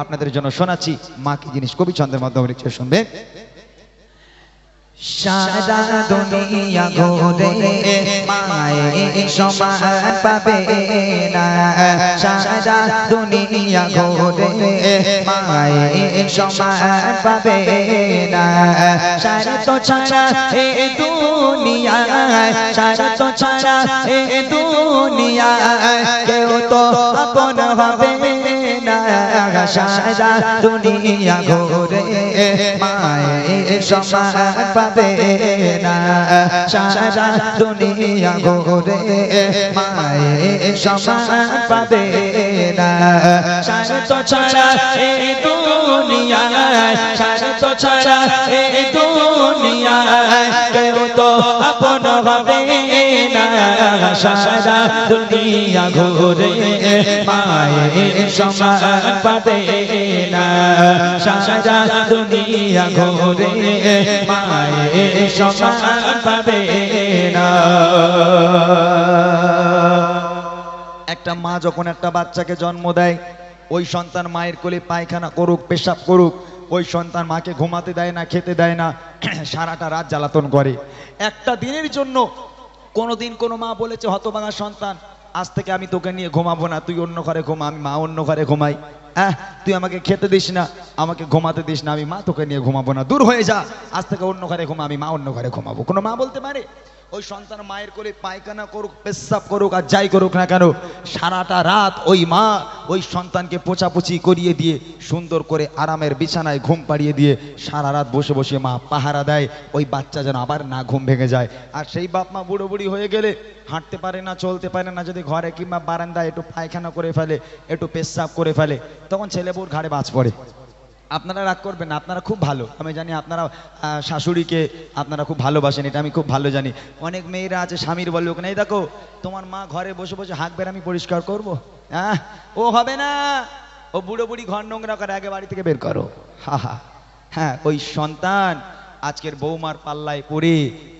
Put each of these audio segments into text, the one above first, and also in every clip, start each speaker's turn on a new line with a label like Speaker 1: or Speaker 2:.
Speaker 1: আপনাদের জন্য শোনাচ্ছি মা কি জিনিস, কবি ছন্দের মাধ্যমে লিখছে, শুনবেন। সারা দুনিয়া ঘুরে মায়ের সমান পাবে না, সারা দুনিয়া ঘুরে মায়ের সমান পাবে না, সারা তো ছাড়া এ দুনিয়ায়, সারা তো ছাড়া এ দুনিয়ায় কেউ তো আপন হবে না, সারা দুনিয়া ঘুরে মায়ের সমান পাবে না, সারা দুনিয়া ঘুরে মায়ের সমান পাবে না, সারা তো ছাড়া এই দুনিয়ায়, সারা তো ছাড়া এই দুনিয়ায় কেউ তো আপন হবে না, সারা দুনিয়া ঘুরে মায়ের সমান পাবে না, সারা দুনিয়া ঘুরে মায়ের সমান পাবে না। একটা মা যখন একটা বাচ্চাকে জন্ম দেয়, ওই সন্তান মায়ের কোলে পায়খানা করুক, পেশাব করুক, ওই সন্তান মাকে ঘুমাতে দেয় না, খেতে দেয় না, সারাটা রাত জ্বালাতন করে। একটা দিনের জন্য কোনোদিন কোনো মা বলেছে হতভাগা সন্তান, আজ থেকে আমি তোকে নিয়ে ঘুমাবো না, তুই অন্য ঘরে ঘুমা, আমি মা অন্য ঘরে ঘুমাই, তুই আমাকে খেতে দিস না, আমাকে ঘুমাতে দিস না, আমি মা তোকে নিয়ে ঘুমাবো না, দূর হয়ে যা, আজ থেকে অন্য ঘরে ঘুমা, আমি মা অন্য ঘরে ঘুমাবো? কোনো মা বলতে পারে? ওই সন্তান মায়ের কোলে পায়খানা করুক, পেশাব করুক আর যাই করুক না কেন, সারাটা রাত ওই মা ওই সন্তানকে পোছাপুছি করিয়ে দিয়ে সুন্দর করে আরামের বিছানায় ঘুম পাড়িয়ে দিয়ে সারা রাত বসে বসে মা পাহারা দেয়, ওই বাচ্চা যেন আবার না ঘুম ভেঙে যায়। আর সেই বাপ মা বুড়ো বুড়ি হয়ে গেলে হাঁটতে পারে না, চলতে পারে না, যদি ঘরে কিংবা বারান্দায় একটু পায়খানা করে ফেলে, একটু পেশাব করে ফেলে, তখন ছেলে বউর ঘাড়ে বাজ পড়ে। আপনারা রাগ করবেন না, আপনারা খুব ভালো, আমি জানি আপনারা শাশুড়িকে আপনারা খুব ভালোবাসেন, এটা আমি খুব ভালো জানি। অনেক মেয়েরা আছে স্বামীর বলে ওখানে, এই দেখো তোমার মা ঘরে বসে বসে হাঁকবে, আমি পরিষ্কার করবো, ও হবে না, ও বুড়ো বুড়ি ঘর নোংরা করে, আগে বাড়ি থেকে বের করো। হ্যাঁ, ওই সন্তান আজকের বৌমার পাল্লায় পড়ে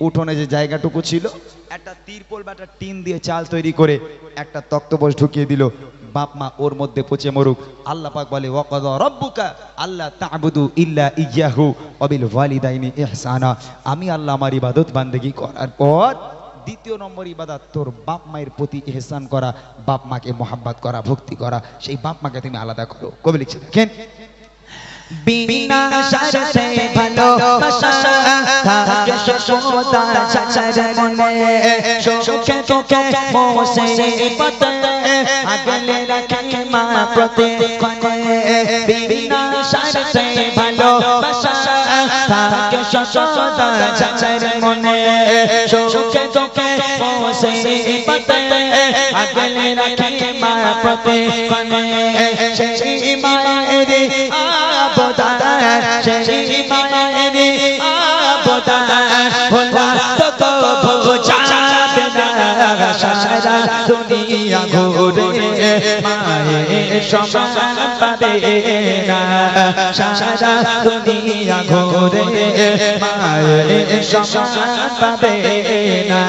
Speaker 1: উঠোনে যে জায়গাটুকু ছিল, একটা তিরপল বা একটা টিন দিয়ে চাল তৈরি করে একটা তক্তপোষ ঢুকিয়ে দিল, বাপ মা ওর মধ্যে পচে মরুক। আল্লাহ পাক বলে ওয়াকাযা রাব্বুকা আল্লা তা'বুদু ইল্লা ইয়্যাহু ওয়া বিল ওয়ালিদাইনি ইহসানা, আমি আল্লাহ আমার ইবাদত বান্দেগি করার পর দ্বিতীয় নম্বর ইবাদত তোর বাপ মায়ের প্রতি ইহসান করা, বাপ মাকে মহব্বত করা, ভক্তি করা, সেই বাপ মাকে তুমি আলাদা করো। কবি লিখছে, দেখেন, বিনা শর্তে ভালোবাসা থাকে সদা চাচার মনে, সুখে দুঃখে মুসিবতে আগলে রাখে মা প্রতিক্ষণে, বিনা শর্তে ভালোবাসা থাকে সদা চাচার মনে, সুখে দুঃখে মুসিবতে আগলে রাখে মা প্রতিক্ষণে, সেই মায়ের সেই মায়ের আবদার ভোলা তো বোঝাবে না, সারা দুনিয়া ঘুরে মায়ের সমান পাবে না, সারা দুনিয়া ঘুরে মায়ের সমান পাবে না,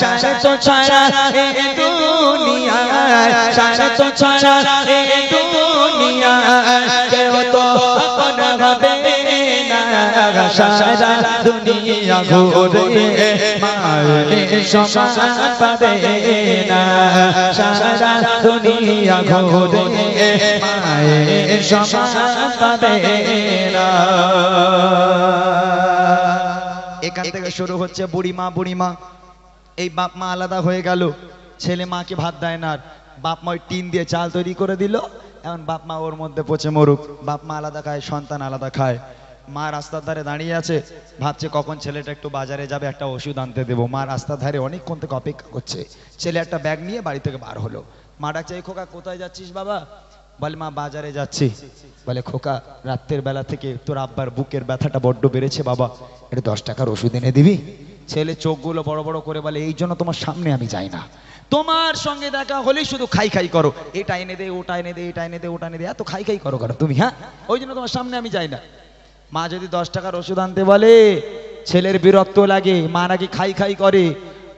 Speaker 1: সারা তো ছাড়া এই দুনিয়ায়, সারা তো ছাড়া এই দুনিয়ায় কেউ তো আপন হবে না, সারা দুনিয়া ঘুরে মায়ের সমান পাবে না, সারা দুনিয়া ঘুরে মায়ের সমান পাবে না। এখান থেকে শুরু হচ্ছে বুড়িমা বুড়িমা, এই বাপ মা আলাদা হয়ে গেল, ছেলে মাকে ভাত দেয় না, বাপ মা ওই টিন দিয়ে চাল তৈরি করে দিল, এখন বাপ মা ওর মধ্যে পচে মরুক, বাপ মা আলাদা খায়, সন্তান আলাদা খায়। মা রাস্তার ধারে দাঁড়িয়ে আছে, ভাবছে কখন ছেলেটা একটু বাজারে যাবে, একটা ওষুধ আনতে দেবো। মা রাস্তার ধারে অনেকক্ষণ থেকে অপেক্ষা করছে, ছেলে একটা ব্যাগ নিয়ে বাড়ি থেকে বার হলো। মা ডাকছে, এই খোকা কোথায় যাচ্ছিস বাবা? বলে মা বাজারে যাচ্ছি। বলে খোকা রাতের বেলা থেকে তোর আব্বার বুকের ব্যথাটা বড্ড বেড়েছে বাবা, এটা 10 টাকার ওষুধ এনে দিবি? ছেলে চোখগুলো বড় বড় করে বলে, এই জন্য তোমার সামনে আমি যাই না, তোমার সঙ্গে দেখা হলেই শুধু খাই খাই করো, এটা এনে দে, ওটা এনে দে, এটা এনে দে, ওটা এনে দে, এত খাই খাই করো কেন তুমি? হ্যাঁ, ওই জন্য তোমার সামনে আমি যাই না। মা যদি 10 টাকার ওষুধ আনতে বলে ছেলের বিরক্ত লাগে, মা নাকি খাই খাই করে,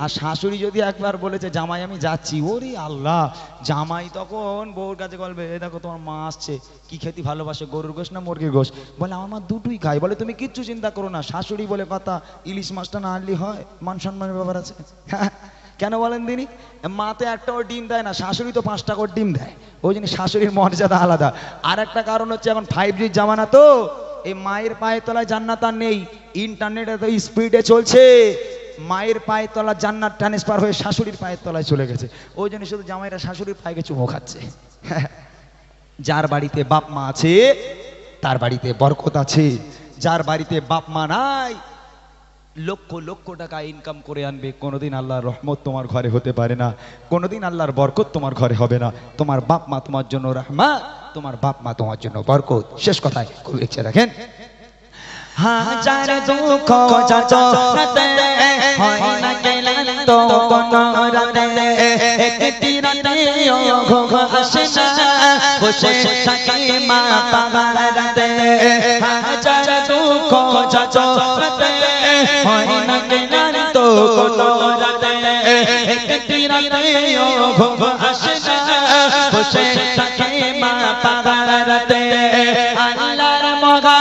Speaker 1: আর শাশুড়ি যদি একবার বলেছে জামাই আমি যাচ্ছি, ওরে আল্লাহ, জামাই তখন বউর কাছে বলবে এই দেখো তোমার মা আসছে, কি খেতে ভালোবাসে, গরুর গোশ না মুরগির গোশ? বলে আমার দুটোই খাই। বলে তুমি কিচ্ছু চিন্তা করো না, শাশুড়ি বলে কথা, ইলিশ মাছটা না আনলি হয়, মান সম্মানের ব্যাপার আছে। কেন বলেন দিনই? মাতে একটাও ডিম দেয় না, শাশুড়ি তো 5টা করে ডিম দেয়, ওই জন্য শাশুড়ির মর্যাদা আলাদা। আর একটা কারণ হচ্ছে এখন 5G জামানা, তো এই মায়ের পায়ের তলায় জান্নাত আর নেই, ইন্টারনেট এত স্পিডে চলছে, মায়ের পায়ের তলা জান্নাত ট্রান্সফার হয়ে শাশুড়ির পায়ের তলায় চলে গেছে, ওই জন্য শুধু জামাইরা শাশুড়ির পায়ে চুমো খাচ্ছে। যার বাড়িতে বাপ মা আছে তার বাড়িতে বরকত আছে, যার বাড়িতে বাপ মা নাই লক্ষ লক্ষ টাকা ইনকাম করে আনবে, কোনোদিন আল্লাহর রহমত তোমার ঘরে হতে পারে না, কোনোদিন আল্লাহর বরকত তোমার ঘরে হবে না। তোমার বাপ মা তোমার জন্য রহমত, তোমার বাপ মা তোমার জন্য বরকত। শেষ কথায় খুব ইচ্ছে রাখেন, হাজার দুঃখ যন্ত্রণাতে হয় না ক্লান্ত কোনো রাতে, একটি রাতে ঘুম আসে না, বসে থাকি মা পাহাড়াতে। হাজার দুঃখ যন্ত্রণাতে হয় না ক্লান্ত কোনো রাতে, একটি রাতে ঘুম আসে না, বসে থাকি মা পাহাড়াতে। আল্লাহর মগা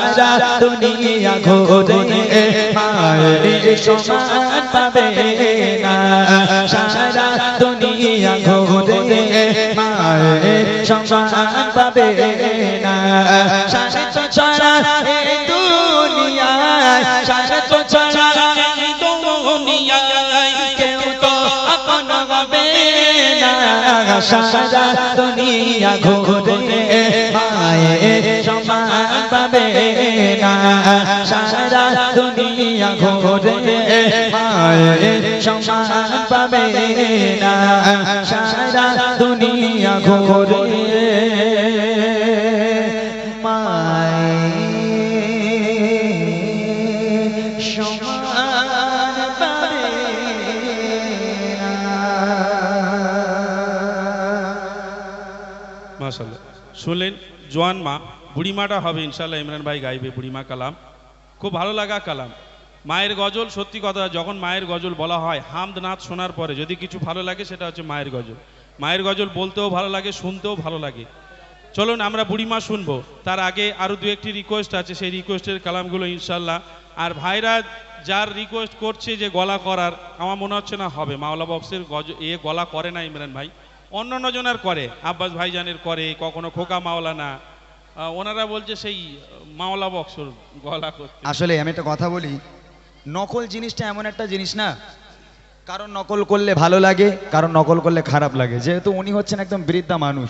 Speaker 1: সারা দুনিয়া ঘুরে মায়ের সমান পাবে না, সারা দুনিয়া ঘুরে মায়ের সমান পাবে না। সারা তো ছাড়া এই দুনিয়ায়, সারা তো ছাড়া এই দুনিয়ায় কেউ তো আপন হবে না, সারা দুনিয়া ঘুরে মায়ের সমান পাবে না, সারা দুনিয়া ঘুরে মায়ের সমান পাবে না, সারা দুনিয়া ঘুরে মায়ের সমান পাবে না।
Speaker 2: মাশাআল্লাহ, শুনলেন জোয়ান মা, বুড়িমাটা হবে ইনশাল্লাহ, ইমরান ভাই গাইবে বুড়িমা কালাম, খুব ভালো লাগা কালাম। মায়ের গজল, সত্যি কথা, যখন মায়ের গজল বলা হয়, হামদ নাথ শোনার পরে যদি কিছু ভালো লাগে সেটা হচ্ছে মায়ের গজল। মায়ের গজল বলতেও ভালো লাগে, শুনতেও ভালো লাগে। চলুন আমরা বুড়িমা শুনবো, তার আগে আরও দু একটি রিকোয়েস্ট আছে, সেই রিকোয়েস্টের কালামগুলো ইনশাল্লাহ। আর ভাইরা যার রিকোয়েস্ট করছে যে গলা করার, আমার মনে হচ্ছে না হবে, মাওলা বক্সের গলা করে না ইমরান ভাই, অন্য জনের করে, আব্বাস ভাইজানের করে, কখনো খোকা মাওলানা, ওনারা বলছে সেই মাওলা বক্সর গলা করতে।
Speaker 1: আসলে আমি একটা কথা বলি, নকল জিনিসটা এমন একটা জিনিস না, কারণ নকল করলে ভালো লাগে, কারণ নকল করলে খারাপ লাগে। যেহেতু উনি হচ্ছেন একদম বৃদ্ধা মানুষ,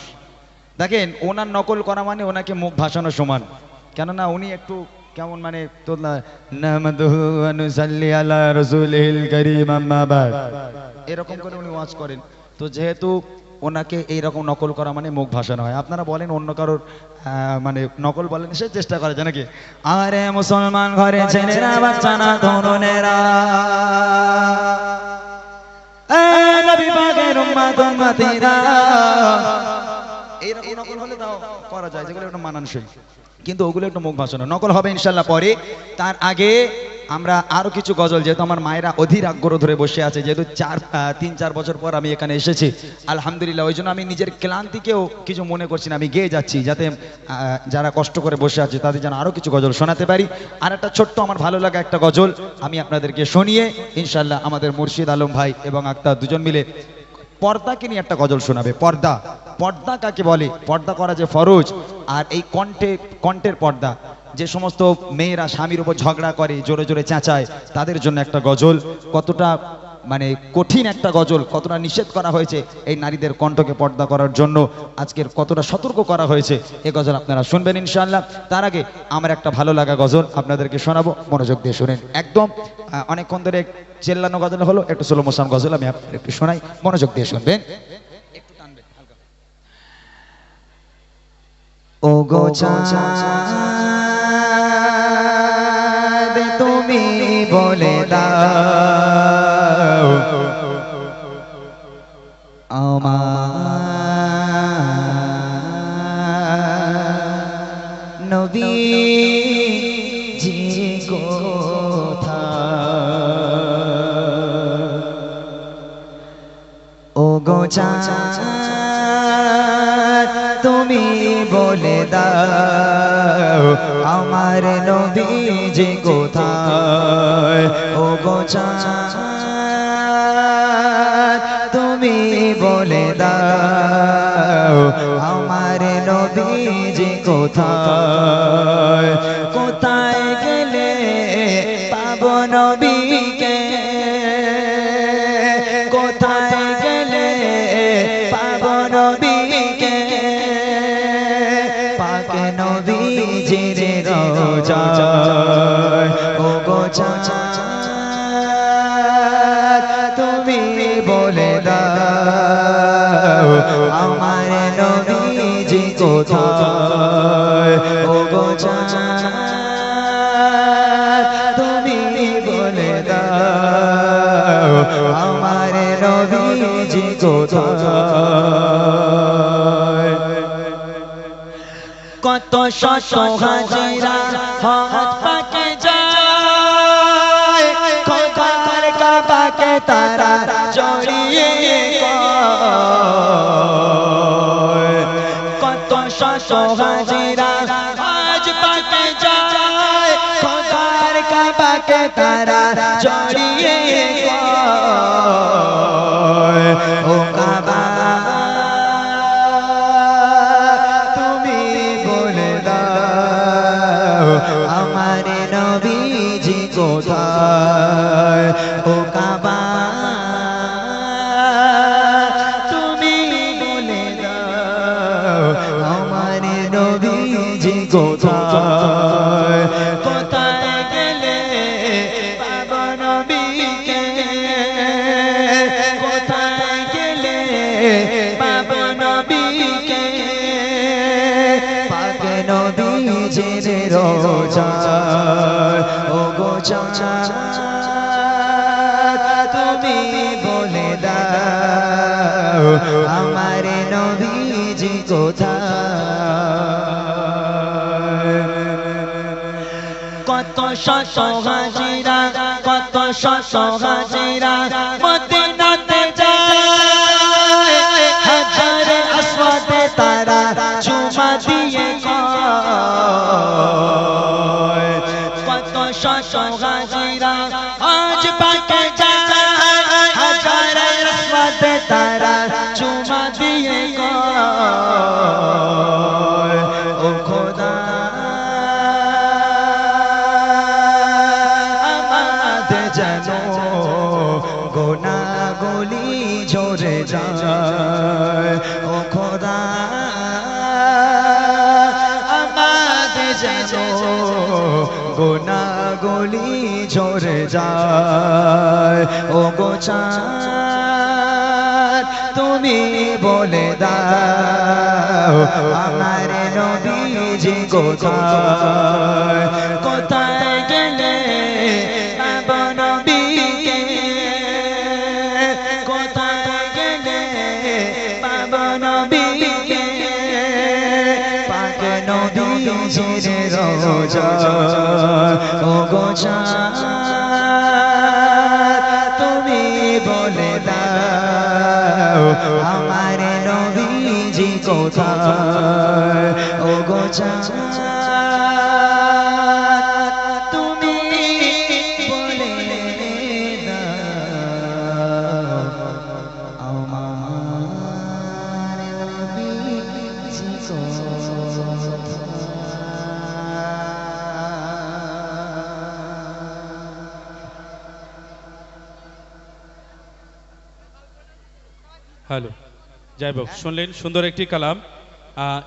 Speaker 1: দেখেন ওনার নকল করা মানে ওনাকে মুখ ভাসানো সমান, কেননা উনি একটু কেমন মানে তো এরকম করে উনি ওয়াজ করেন, তো যেহেতু ওনাকে এইরকম নকল করা মানে মুখ ভাসানো হয়। আপনারা বলেন অন্য কারোর মানে নকল বলেন, সে চেষ্টা করে নাকি? আরে মুসলমান ঘরে ছেলেরা বাচ্চারা তরুণেরা, নবী পাকের উম্মত উম্মতিরা, এইরকম নকল হলে তাও করা যায়, যেগুলো একটু মানানসই, কিন্তু ওগুলো একটু মুখ ভাসানো। নকল হবে ইনশাল্লাহ পরে। তার আগে আমরা আরো কিছু গজল, যেহেতু আমার মায়েরা অধীর আগ্রহ ধরে বসে আছে, যেহেতু 3-4 বছর পর আমি এখানে এসেছি আলহামদুলিল্লাহ, ওই জন্য আমি নিজের ক্লান্তিকেও কিছু মনে করছি না, আমি গেয়ে যাচ্ছি, যাতে যারা কষ্ট করে বসে আছে তাদের যেন আরো কিছু গজল শোনাতে পারি। আর একটা ছোট্ট আমার ভালো লাগা একটা গজল আমি আপনাদেরকে শুনিয়ে ইনশাল্লাহ আমাদের মুর্শিদ আলম ভাই এবং আক্তার দুজন মিলে পর্দাকে নিয়ে একটা গজল শোনাবে। পর্দা, পর্দা কাকে বলে? পর্দা করা যে ফরজ, আর এই কণ্ঠের পর্দা, যে সমস্ত মেয়েরা স্বামীর উপর ঝগড়া করে, জোরে জোরে চেঁচায়, তাদের জন্য একটা গজল। কতটা মানে কঠিন একটা গজল, কতটা নিষেধ করা হয়েছে এই নারীদের কণ্ঠকে পর্দা করার জন্য, আজকের কতটা সতর্ক করা হয়েছে, এই গজল আপনারা শুনবেন ইনশাআল্লাহ। তার আগে আমার একটা ভালো লাগা গজল আপনাদেরকে শোনাবো, মনোযোগ দিয়ে শুনেন। একদম অনেকক্ষণ ধরে চেল্লানো গজল হলো, একটু স্লো মোশন গজল আমি আপনাদের একটু শোনাই, মনোযোগ দিয়ে শুনবেন। একটু টানবেন হালকা। ও গো চাঁদ তুমি বলে দাও আমার
Speaker 3: চাঁদ তুমি বলে দাও আমার নবীজি কোথায় ও গো চাঁদ তুমি বলে দাও আমার নবীজি কোথায় কোথায় গেলে পাবো নবীকে কোথায় গেলে পাবো নবীকে পাক নবীজির রওজায় ও গো চাঁদ তুমি বলে দাও আমার নবীজি কোথায় ও গো চাঁদ তুমি বলে দাও আমার নবীজি কোথায় কত শত হাজিরা হাত পাকে যায় খোদার কাবাকে তারা জড়িয়ে কয় কত শত হাজিরা আজ পাকে যায় খোদার কাবাকে তারা জড়িয়ে কয় ও কাবা তুমি বলে দাও আমার নবীজি কোথায় ও কাবা তুমি বলে দাও আমার নবীজি কোথায় কোথায় গেলে পাবো নবীকে কোথায় গেলে পাবো নবীকে পাক নবীজির রওজায় ও গো চাঁদ তুমি বলে দাও আমার নবীজি কোথায় কত শত হাজিরা কত শত হাজিরা মদিনাতে যায় হাজারে আসওয়াদে তারা চুমা দিয়ে কয় কত শত হাজিরা আজ পাকে যায় হাজারে আসওয়াদে তারা চুমা দিয়ে কয় ও খোদা আমাদের যেন গোনাগুলি ঝরে যায় ও খোদা আমাদের যেন গোনাগুলি ঝরে যায় ও গো চাঁদ তুমি বলে দাও আমার নবীজি কোথায় কোথায় গেলে পাবো নবীকে কোথায় গেলে পাবো নবীকে পাক নবীজির রওজায় ও গো চাঁদ তুমি বলে দাও আমার নবীজি কোথায় ও গো চাঁদ তুমি বলে দাও আমার নবীজি
Speaker 2: হ্যালো যাই হোক শুনলেন সুন্দর একটি কালাম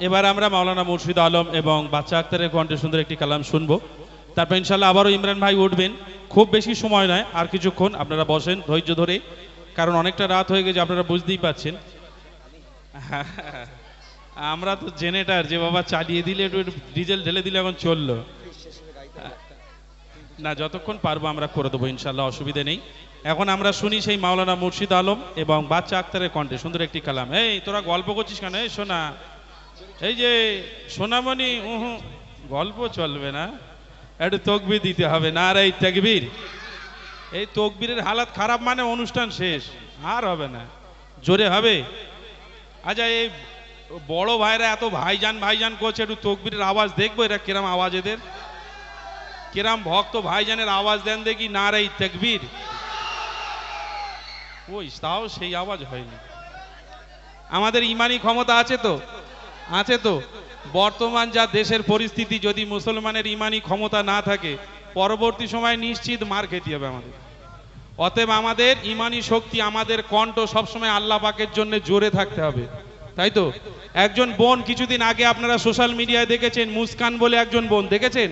Speaker 2: এবার আমরা মাওলানা মুর্শিদ আলম এবং বাচ্চা আক্তারের কণ্ঠে সুন্দর একটি কালাম শুনবো তারপর ইনশাল্লাহ আবারও ইমরান ভাই উঠবেন খুব বেশি সময় নয় আর কিছুক্ষণ আপনারা বসেন ধৈর্য ধরে কারণ অনেকটা রাত হয়ে গেছে আপনারা বুঝতেই পাচ্ছেন আমরা তো জেনারেটর যে বাবা চালিয়ে দিলে একটু ডিজেল ঢেলে দিলে এখন চললো না যতক্ষণ পারবো আমরা করে দেবো ইনশাল্লাহ অসুবিধা নেই এখন আমরা শুনি সেই মাওলানা মুর্শিদ আলম এবং বাচ্চা আক্তারের কণ্ঠে সুন্দর একটি কালাম এই তোরা গল্প করছিস কেন এই শোনা এই যে সোনামণি গল্প চলবে না একটু তকবির দিতে হবে না আর এই তাকবীর এই তকবীরের হালাত খারাপ মানে অনুষ্ঠান শেষ আর হবে না জোরে হবে? আচ্ছা, এই বড় ভাইরা এত ভাইজান ভাইজান করছে, একটু তকবীরের আওয়াজ দেখবো এরা কিরাম আওয়াজ, এদের কিরাম ভক্ত ভাইজানের আওয়াজ দেন দেখি, নারে তাকবীর। ওই তাও সেই আওয়াজ হয়নি। আমাদের ইমানি ক্ষমতা আছে তো? আছে তো? বর্তমান যা দেশের পরিস্থিতি, যদি মুসলমানের ইমানি ক্ষমতা না থাকে পরবর্তী সময় নিশ্চিত মার খেতে হবে আমাদের। অতএব আমাদের ইমানি শক্তি, আমাদের কণ্ঠ সবসময় আল্লাহ পাকের জন্য জোরে থাকতে হবে, তাই তো? একজন বোন কিছুদিন আগে আপনারা সোশ্যাল মিডিয়ায় দেখেছেন, মুস্কান বলে একজন বোন দেখেছেন,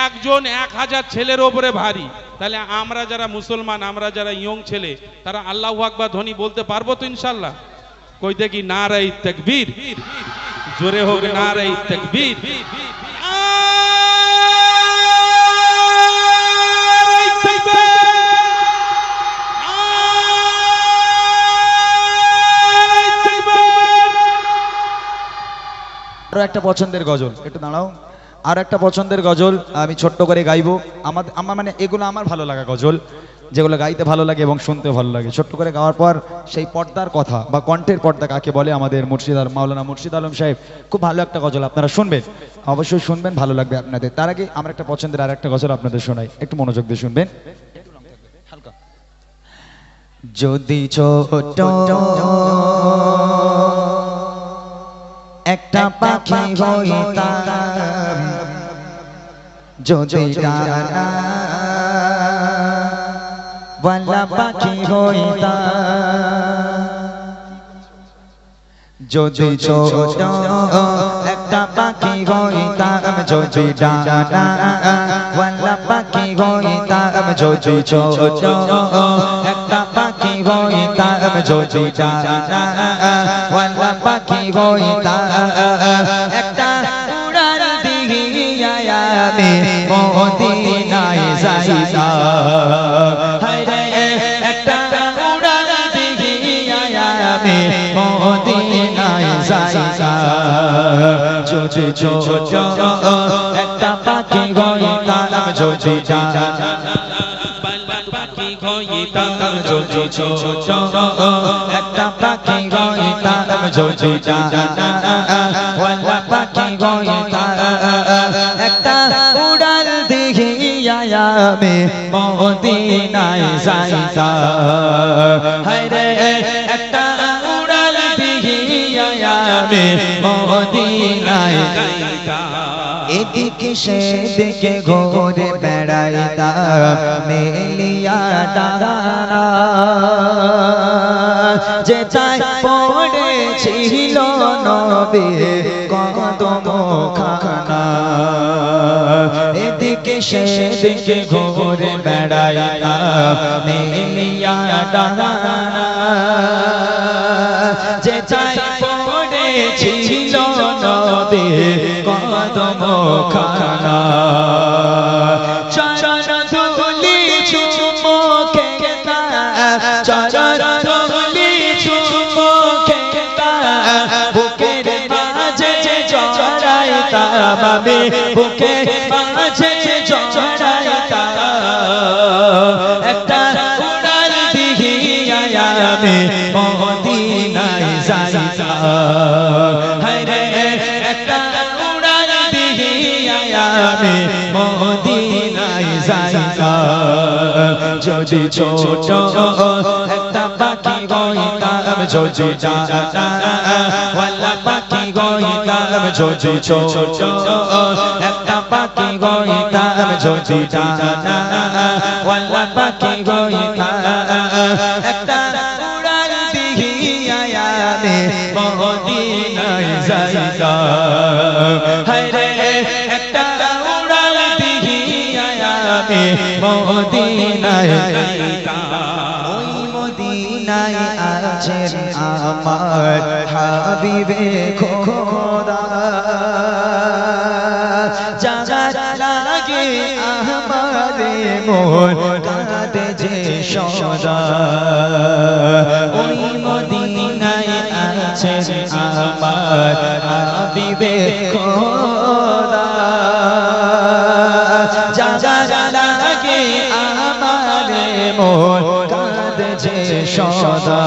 Speaker 2: একজন 1000 ছেলের ওপরে ভারী। তাহলে আমরা যারা মুসলমান, আমরা যারা ইয়ং ছেলে, তারা আল্লাহু আকবার ধ্বনি বলতে পারবো তো ইনশাল্লাহ? কই দেখি নারে তাকবীর, জোরে হোক নারে তাকবীর।
Speaker 1: আরো একটা পছন্দের গজল, একটু দাঁড়াও। আর একটা পছন্দের গজল আমি ছোট্ট করে গাইবো। আমার মানে এগুলো আমার ভালো লাগা গজল, যেগুলো গাইতে ভালো লাগে এবং শুনতে ভালো লাগে। ছোট্ট করে গাওয়ার পর সেই পর্দার কথা বা কণ্ঠের পর্দা কাকে বলে, আমাদের মাওলানা মুর্শিদ আলম সাহেব খুব ভালো একটা গজল আপনারা শুনবেন, অবশ্যই শুনবেন, ভালো লাগবে আপনাদের। তার আগে আমার একটা পছন্দের আর একটা গজল আপনাদের শোনাই, একটু মনোযোগ দিয়ে শুনবেন। যদি ছোট একটা পাখি হইতাম, যদি ডানা ওয়ালা পাখি হইতাম, যদি ছোট একটা পাখি হইতাম, যদি ডানা ওয়ালা পাখি হইতাম, যদি ছোট একটা পাখি হইতাম, যদি ডানা ওয়ালা পাখি হইতাম, একটা উড়ান দিয়া আমি মদিনায় যাইতাম। হায়রে একটা উড়ান দিয়া আমি মদিনায় যাইতাম, যদি ছোট একটা পাখি হইতাম, যদি ডানা পাখি হইতাম, যদি ছোট একটা পাখি হইতাম, যদি ডানা ওয়ালা পাখি হইতাম, একটা উড়াল দেখিয়া আমি মদিনায় যাইতাম। হায়রে একটা উড়াল দেখিয়া আমি মদিনায় যাইতাম। এদিকে সেদিকে ঘুরে বেড়াইতাম মেলিয়া ডানা, যে তাই পড়েছিল নবীর কদম খানা। এদিকে সেদিকে ঘুরে বেড়াইতাম মেলিয়া ডানা, যে তাই পড়েছিল নবীর কদম খানা। চরণ ধুলি চুমকে চরণ ধুলি চুমকে বুকের মাঝে জড়াইতাম আমি, বুকের মাঝে জড়াইতাম, একটা উড়াল দিয়া আমি মদিনায় যাইতাম। হায়রে একটা উড়াল দিয়া আমি মদিনায় যাইতাম, যদি ছোট একটা পাখি হইতাম, যদি ডানা ওয়ালা পাখি হইতাম, যদি ছোট একটা পাখি হইতাম, যদি ডানা ওয়ালা পাখি হইতাম, একটা উড়াল দিয়া আমি মদিনায় যাইতাম। হায়রে একটা উড়াল দিয়া আমি মদিনায় যাইতাম। ওই মদিনায় আছেন আমার হাবিবে খোদা, যার লাগে আমারে মন কাঁদে যে সদা। ওই মদিনায় আছেন আমার হাবিবে খোদা, যার লাগে আমারে মন কাঁদে যে সদা।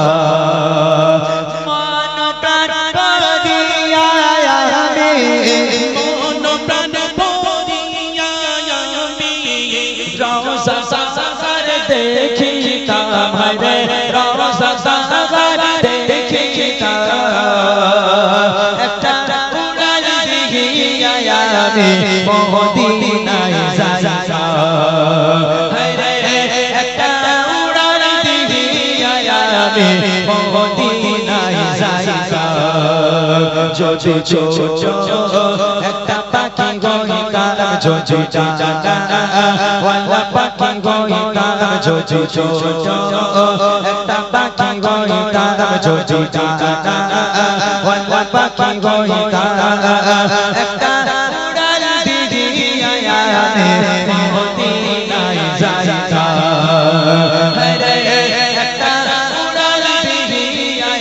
Speaker 3: দেখিতাম রে রওজা সাগর দেখিতাম একটা উড়াল দিয়া আমি মদিনায় যাইতাম রে একটা উড়াল দিয়া আমি মদিনায় যাইতাম যদি একটা পাখি হইতাম যদি ওয়ালা পাখি হইতাম যদি একটা পাখি হইতাম যদি ওয়ালা পাখি হইতাম একটা উড়াল দিয়া আমি মদিনায় যাইতাম রে একটা উড়াল দিয়া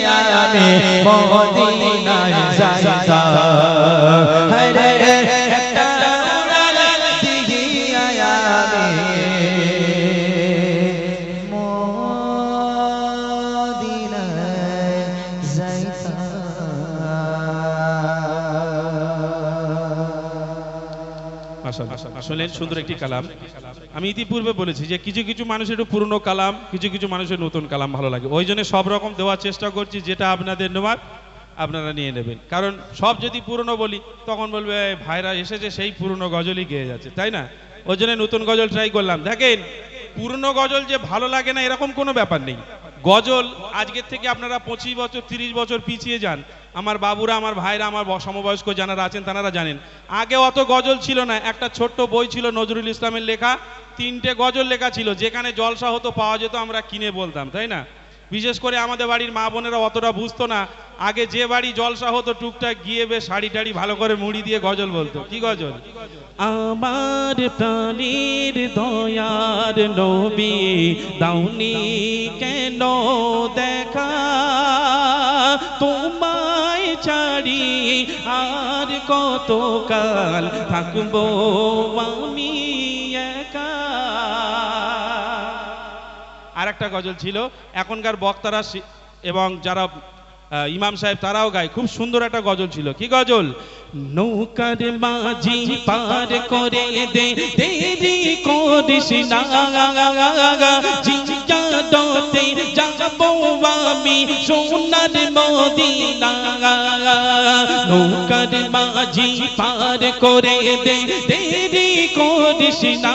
Speaker 3: আমি মদিনায় যাইতাম রে একটা উড়াল দিয়া আমি মদিনায় যাইতাম।
Speaker 2: আসলে সুন্দর একটি কালাম। আমি ইতিপূর্বে বলেছি যে কিছু কিছু মানুষের একটু পুরনো কালাম, কিছু কিছু মানুষের নতুন কালাম ভালো লাগে, ওই জন্য সব রকম দেওয়ার চেষ্টা করছি, যেটা আপনাদের নেওয়ার আপনারা নিয়ে নেবেন। কারণ সব যদি পুরনো বলি তখন বলবে ভাইরা এসেছে সেই পুরনো গজলই গেয়ে যাচ্ছে, তাই না? ওই জন্য নতুন গজল ট্রাই করলাম। দেখেন, পুরনো গজল যে ভালো লাগে না এরকম কোনো ব্যাপার নেই। গজল আজকের থেকে আপনারা 25 বছর 30 বছর পিছিয়ে যান, আমার বাবুরা, আমার ভাইরা, আমার সমবয়স্ক যারা আছেন তারা জানেন, আগে অত গজল ছিল না। একটা ছোট্ট বই ছিল নজরুল ইসলামের লেখা, 3টে গজল লেখা ছিল, যেখানে জলসা হতো পাওয়া যেত, আমরা কিনে বলতাম, তাই না? বিশেষ করে আমাদের বাড়ির মা বোনেরা অতটা বুঝতো না। আগে যে বাড়ি জলসা হতো টুকটাক গিয়ে বেশ শাড়ি টাড়ি ভালো করে মুড়ি দিয়ে গজল বলতো। কি গজল? আমার প্রাণীর দয়ার নবী দাউনি কেন দেখা, তোমায় ছাড়ি আর কতকাল থাকবো আমি একা। আর একটা গজল ছিল, এখনকার বক্তারা এবং যারা ইমাম সাহেব তারাও গায়, খুব সুন্দর একটা গজল ছিল। কি গজল? নৌকার মাঝি পার করে দে দেরি করিস না, জিয়াদতে যাবো আমি সোনার মদিনা। নৌকার মাঝি পার করে দে দেরি করিস না,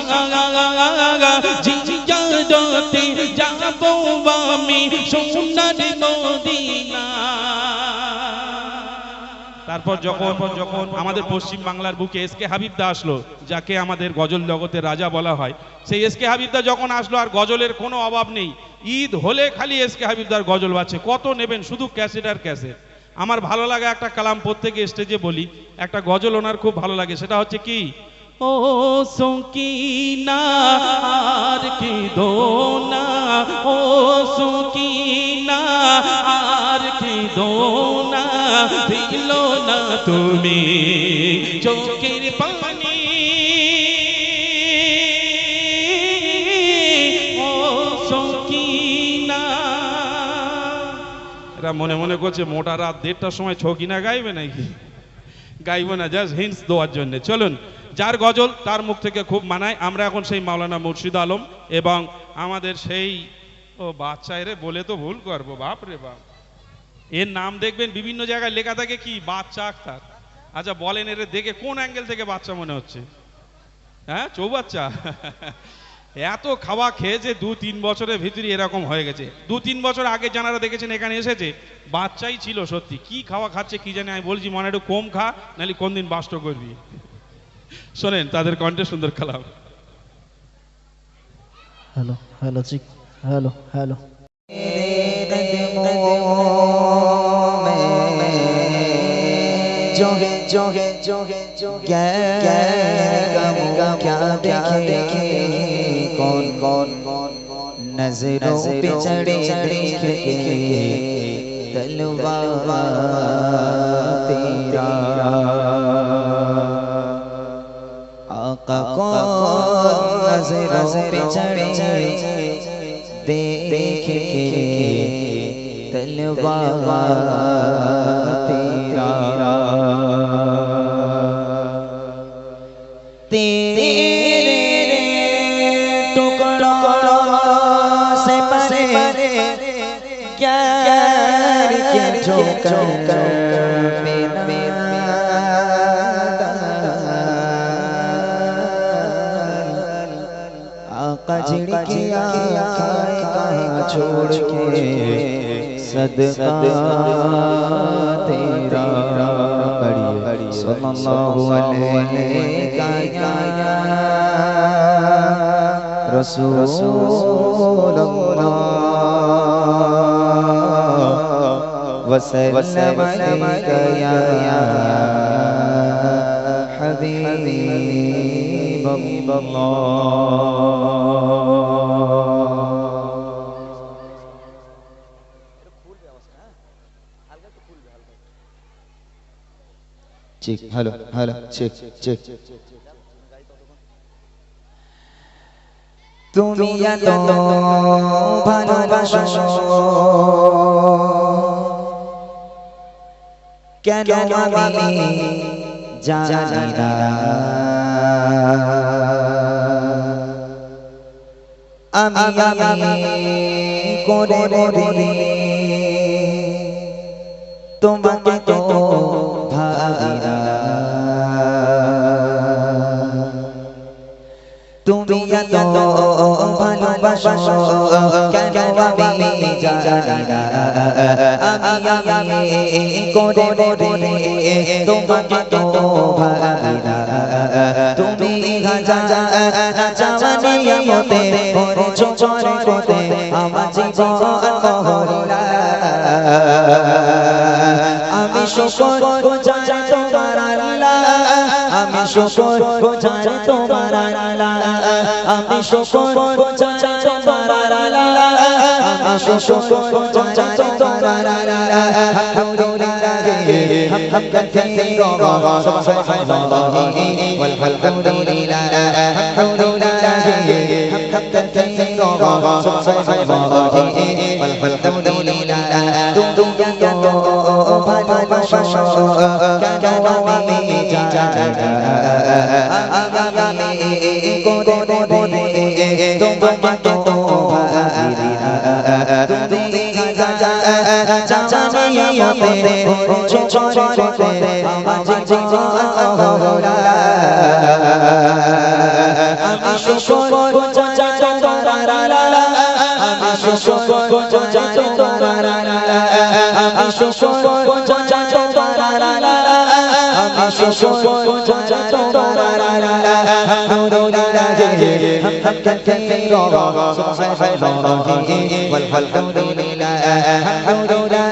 Speaker 2: জিয়াদতে যাবো আমি সোনার মদিনা। তারপর যখন আমাদের পশ্চিম বাংলার বুকে এস কে হাবিবদা আসলো, যাকে আমাদের গজল জগতের রাজা বলা হয়, সেই এস কে হাবিবদা যখন আসলো আর গজলের কোনো অভাব নেই, ঈদ হলে খালি এস কে হাবিবদার গজল বাজছে। কত নেবেন, শুধু ক্যাসেট আর ক্যাসেট। আমার ভালো লাগা একটা কালাম প্রত্যেকে স্টেজে বলি, একটা গজল ওনার খুব ভালো লাগে, সেটা হচ্ছে কি, ও সকিনা আর কি দোনা, ও সকিনা আর কি দোনা, দিল না তুমি চোখের পানি, ও সকিনা। এরা মনে মনে করছে মোটা রাত 1:30টার সময় ছকিনা গাইবে নাকি? গাইব না, জাস্ট হিন্টস দেওয়ার জন্য। চলুন, যার গজল তার মুখ থেকে খুব মানায়। আমরা এখন সেই মাওলানা মুর্শিদ আলম এবং আমাদের সেই বাচ্চা, এরে বলে তো ভুল করবো, বাপ রে বাপ, এর নাম দেখবেন বিভিন্ন জায়গায় লেখা থাকে কি, বাচ্চা আক্তার। আচ্ছা বলেন, এর দেখে কোন অ্যাঙ্গেল থেকে বাচ্চা মনে হচ্ছে? হ্যাঁ, চৌবাচ্চা। এত খাওয়া খেয়েছে 2-3 বছরের ভিতরে এরকম হয়ে গেছে। 2-3 বছর আগে যারা দেখেছেন এখানে এসেছে, বাচ্চাই ছিল সত্যি। কি খাওয়া খাচ্ছে কি জানি, আমি বলছি মনে একটু কম খা, নাহলে কোন দিন বাস্ট করবি। শোনেন তাদের কণ্ঠে সুন্দর কালাম।
Speaker 4: হ্যালো হ্যালো চিক, হ্যালো হ্যালো।
Speaker 3: जोगे जोगे जोगे जोगे क्या देखे कौन कौन नजरों पे चढ़े देखे तलवार तेरा आका कौन नजरों पे चढ़े देखे तलवार तेरा तेरे टुकड़ा आका झिड़किया खाए कहाँ छोड़ के सदका तेरा बड़ी सल्लल्लाहु अलैहि रसूलुल्लाह वसल्लम अलैका या
Speaker 1: ठीक हेलो हेलो चेक चेक
Speaker 3: তুমি এত ভালোবাসো কেন আমি জানি না আমি করে রে তোমাকে তো ভাবি না তুমি এত ভালোবাসো কেন আমি জানি না আমি করে রে তোমাকে তো ভাবি না তুমি জানিয়া মতে চোখে কোতে আমার জীবন মহলা আমি শুকর গুজার তোমার আল্লাহ আমি শুকর গুজার তোমার আল্লাহ আমি শুকর গুজার তোমার আল্লাহ আমি শুকর গুজার তোমার আল্লাহ আলহামদুলিল্লাহ হামদান কাসীরা সুবহানাল্লাহি ওয়ালহামদুলিল্লাহ আলহামদুলিল্লাহ হামদান কাসীরা সুবহানাল্লাহি ওয়ালহামদুলিল্লাহ তুমি এত ভালোবাসো কেন আমি জানি না আমি করে রে তোমাকে তো ভাবি না তুমি জানিয়া মতে চোখে কোতে আমার জীবন মহলা আমি শুকর গুজার তোমার আল্লাহ আমি শুকর গুজার তোমার আল্লাহ আমি শুকর গুজার তোমার আল্লাহ আমি শুকর গুজার তোমার আল্লাহ আলহামদুলিল্লাহ হামদান কাসীরা সুবহানাল্লাহি ওয়ালহামদুলিল্লাহ আলহামদুলিল্লাহ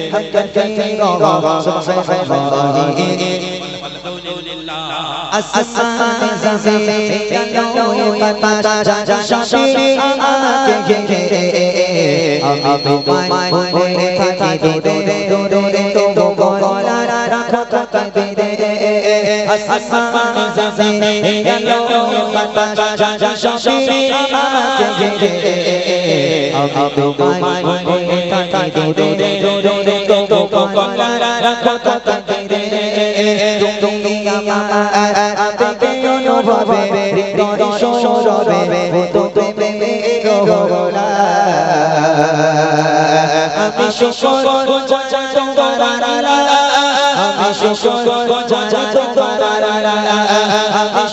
Speaker 3: হামদান কাসীরা সুবহানাল্লাহি আসমান জমিন কালো বাতাস শাশি আমাকে ঘিরে আমি তোমায় মনে থাকি দূরে দূরে তো গলা রাখো কাঁদে আসমান জমিন কালো বাতাস শাশি আমাকে ঘিরে আমি তোমায় মনে থাকি দূরে দূরে তো গলা রাখো কাঁদে তুমি আমার আবেগে অনুভবে হৃদয় সৌরভে তো প্রেমে গহনা আমি শুকর গুজার তোমার আল্লাহ আমি শুকর গুজার তোমার আল্লাহ আমি